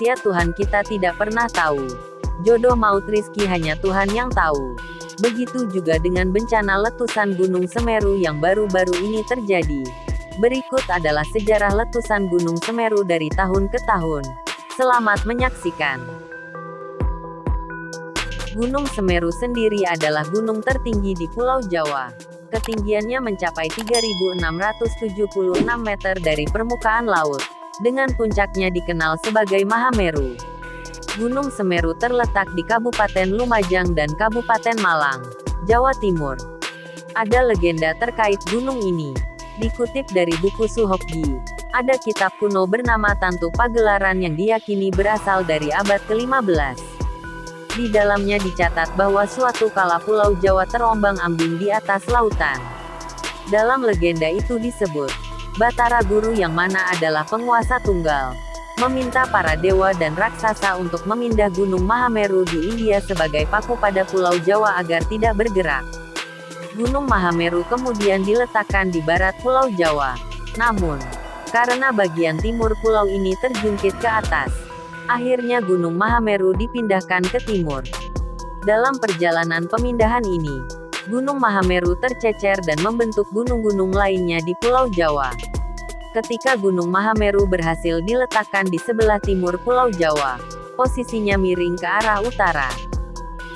Rahasia Tuhan kita tidak pernah tahu. Jodoh maut rizki hanya Tuhan yang tahu. Begitu juga dengan bencana letusan Gunung Semeru yang baru-baru ini terjadi. Berikut adalah sejarah letusan Gunung Semeru dari tahun ke tahun. Selamat menyaksikan. Gunung Semeru sendiri adalah gunung tertinggi di Pulau Jawa. Ketinggiannya mencapai 3.676 meter dari permukaan laut, dengan puncaknya dikenal sebagai Mahameru. Gunung Semeru terletak di Kabupaten Lumajang dan Kabupaten Malang, Jawa Timur. Ada legenda terkait gunung ini. Dikutip dari buku Suhokji, ada kitab kuno bernama Tantu Pagelaran yang diyakini berasal dari abad ke-15. Di dalamnya dicatat bahwa suatu kala Pulau Jawa terombang-ambing di atas lautan. Dalam legenda itu disebut, Batara Guru yang mana adalah penguasa tunggal, meminta para dewa dan raksasa untuk memindah Gunung Mahameru di India sebagai paku pada Pulau Jawa agar tidak bergerak. Gunung Mahameru kemudian diletakkan di barat Pulau Jawa. Namun, karena bagian timur pulau ini terjungkit ke atas, akhirnya Gunung Mahameru dipindahkan ke timur. Dalam perjalanan pemindahan ini, Gunung Mahameru tercecer dan membentuk gunung-gunung lainnya di Pulau Jawa. Ketika Gunung Mahameru berhasil diletakkan di sebelah timur Pulau Jawa, posisinya miring ke arah utara.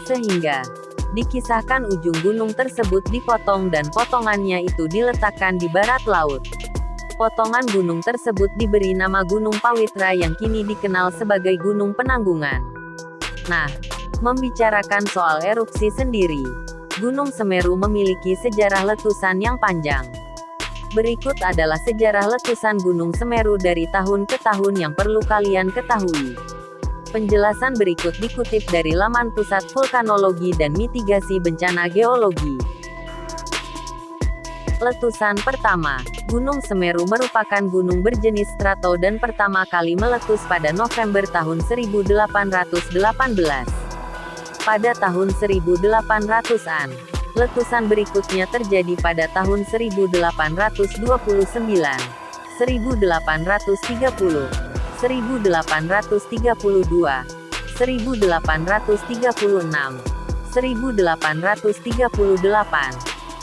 Sehingga, dikisahkan ujung gunung tersebut dipotong dan potongannya itu diletakkan di barat laut. Potongan gunung tersebut diberi nama Gunung Pawitra yang kini dikenal sebagai Gunung Penanggungan. Nah, membicarakan soal erupsi sendiri, Gunung Semeru memiliki sejarah letusan yang panjang. Berikut adalah sejarah letusan Gunung Semeru dari tahun ke tahun yang perlu kalian ketahui. Penjelasan berikut dikutip dari laman Pusat Vulkanologi dan Mitigasi Bencana Geologi. Letusan pertama, Gunung Semeru merupakan gunung berjenis strato dan pertama kali meletus pada November tahun 1818. Pada tahun 1800-an, letusan berikutnya terjadi pada tahun 1829, 1830, 1832, 1836, 1838,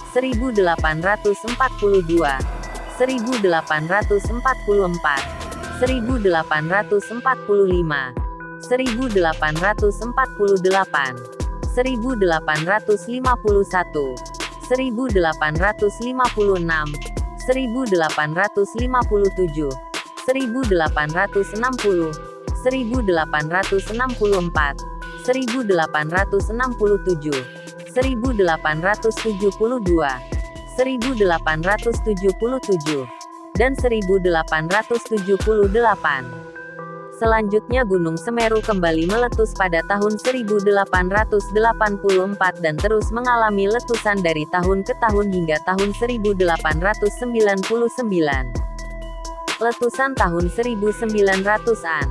1842, 1844, 1845, 1848, 1851, 1856, 1857, 1860, 1864, 1867, 1872, 1877, dan 1878. Selanjutnya Gunung Semeru kembali meletus pada tahun 1884 dan terus mengalami letusan dari tahun ke tahun hingga tahun 1899. Letusan tahun 1900-an.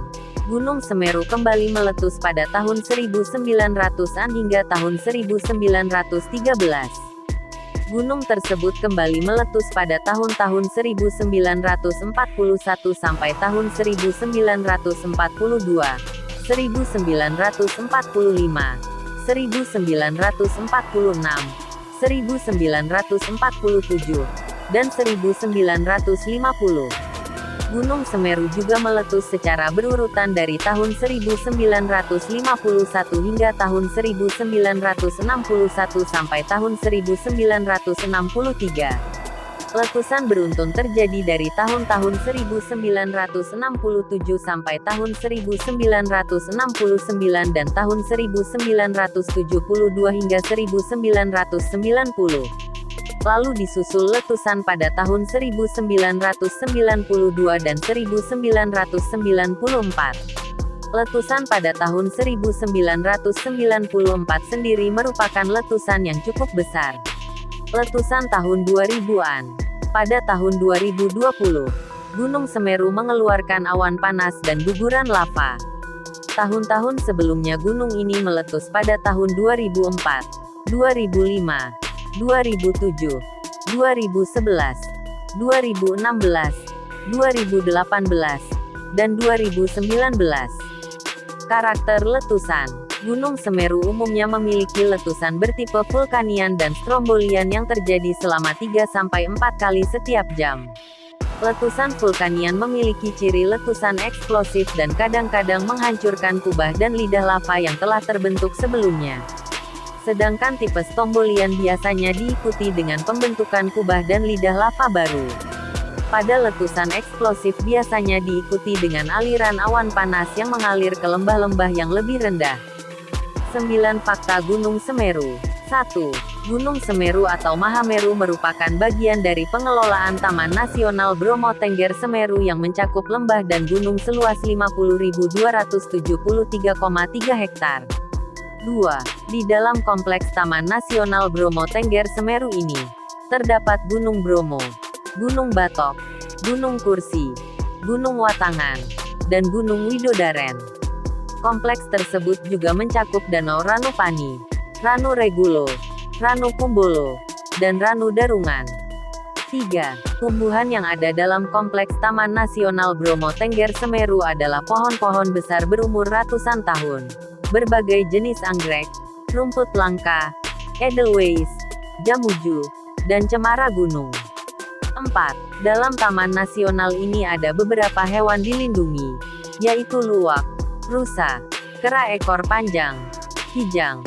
Gunung Semeru kembali meletus pada tahun 1900-an hingga tahun 1913. Gunung tersebut kembali meletus pada tahun-tahun 1941 sampai tahun 1942, 1945, 1946, 1947, dan 1950. Gunung Semeru juga meletus secara berurutan dari tahun 1951 hingga tahun 1961 sampai tahun 1963. Letusan beruntun terjadi dari tahun-tahun 1967 sampai tahun 1969 dan tahun 1972 hingga 1990. Lalu disusul letusan pada tahun 1992 dan 1994. Letusan pada tahun 1994 sendiri merupakan letusan yang cukup besar. Letusan tahun 2000-an. Pada tahun 2020, Gunung Semeru mengeluarkan awan panas dan guguran lava. Tahun-tahun sebelumnya gunung ini meletus pada tahun 2004, 2005, 2007, 2011, 2016, 2018, dan 2019. Karakter letusan. Gunung Semeru umumnya memiliki letusan bertipe vulkanian dan strombolian yang terjadi selama 3-4 kali setiap jam. Letusan vulkanian memiliki ciri letusan eksplosif dan kadang-kadang menghancurkan kubah dan lidah lava yang telah terbentuk sebelumnya. Sedangkan tipe strombolian biasanya diikuti dengan pembentukan kubah dan lidah lava baru. Pada letusan eksplosif biasanya diikuti dengan aliran awan panas yang mengalir ke lembah-lembah yang lebih rendah. 9 Fakta Gunung Semeru. 1. Gunung Semeru atau Mahameru merupakan bagian dari pengelolaan Taman Nasional Bromo Tengger Semeru yang mencakup lembah dan gunung seluas 50.273,3 hektar. 2. Di dalam kompleks Taman Nasional Bromo Tengger Semeru ini, terdapat Gunung Bromo, Gunung Batok, Gunung Kursi, Gunung Watangan, dan Gunung Widodaren. Kompleks tersebut juga mencakup Danau Ranupani, Ranu Regulo, Ranu Kumbolo, dan Ranu Darungan. 3. Tumbuhan yang ada dalam kompleks Taman Nasional Bromo Tengger Semeru adalah pohon-pohon besar berumur ratusan tahun, berbagai jenis anggrek, rumput langka, edelweiss, jamuju, dan cemara gunung. 4. Dalam Taman Nasional ini ada beberapa hewan dilindungi, yaitu luwak, rusa, kera ekor panjang, kijang,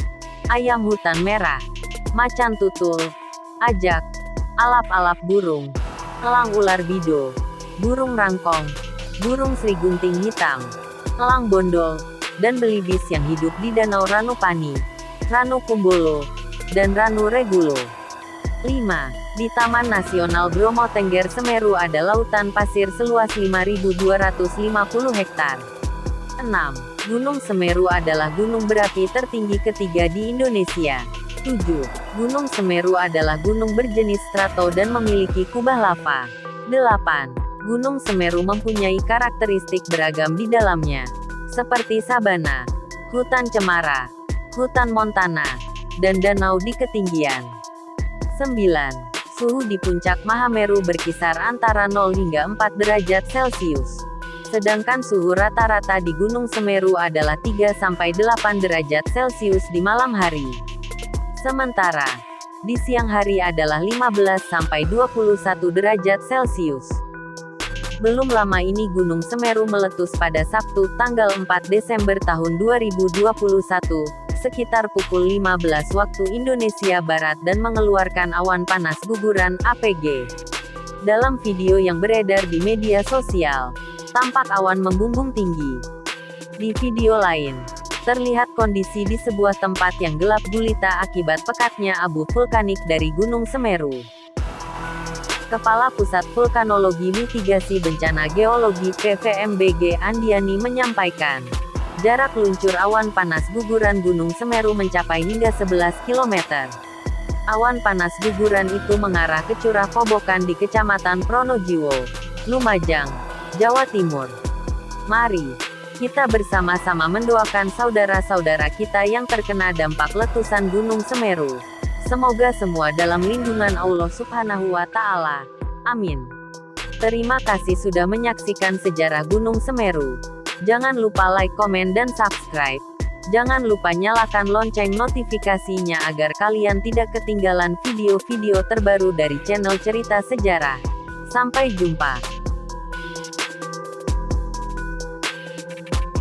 ayam hutan merah, macan tutul, ajak, alap-alap burung, elang ular bido, burung rangkong, burung serigunting hitam, elang bondol, dan belibis yang hidup di Danau Ranupani, Ranu Kumbolo, dan Ranu Regulo. 5. Di Taman Nasional Bromo Tengger Semeru ada lautan pasir seluas 5.250 hektar. 6. Gunung Semeru adalah gunung berapi tertinggi ketiga di Indonesia. 7. Gunung Semeru adalah gunung berjenis strato dan memiliki kubah lava. 8. Gunung Semeru mempunyai karakteristik beragam di dalamnya, seperti sabana, hutan cemara, hutan montana, dan danau di ketinggian. 9. Suhu di puncak Mahameru berkisar antara 0 hingga 4 derajat Celcius. Sedangkan suhu rata-rata di Gunung Semeru adalah 3-8 derajat Celcius di malam hari. Sementara, di siang hari adalah 15-21 derajat Celcius. Belum lama ini Gunung Semeru meletus pada Sabtu, tanggal 4 Desember tahun 2021, sekitar pukul 15 waktu Indonesia Barat dan mengeluarkan awan panas guguran (APG). Dalam video yang beredar di media sosial, tampak awan membumbung tinggi. Di video lain, terlihat kondisi di sebuah tempat yang gelap gulita akibat pekatnya abu vulkanik dari Gunung Semeru. Kepala Pusat Vulkanologi Mitigasi Bencana Geologi PVMBG Andiani menyampaikan, jarak luncur awan panas guguran Gunung Semeru mencapai hingga 11 km. Awan panas guguran itu mengarah ke Curah Kobokan di Kecamatan Pronojiwo, Lumajang, Jawa Timur. Mari kita bersama-sama mendoakan saudara-saudara kita yang terkena dampak letusan Gunung Semeru. Semoga semua dalam lindungan Allah Subhanahu wa Ta'ala. Amin. Terima kasih sudah menyaksikan sejarah Gunung Semeru. Jangan lupa like, komen, dan subscribe. Jangan lupa nyalakan lonceng notifikasinya agar kalian tidak ketinggalan video-video terbaru dari channel Cerita Sejarah. Sampai jumpa.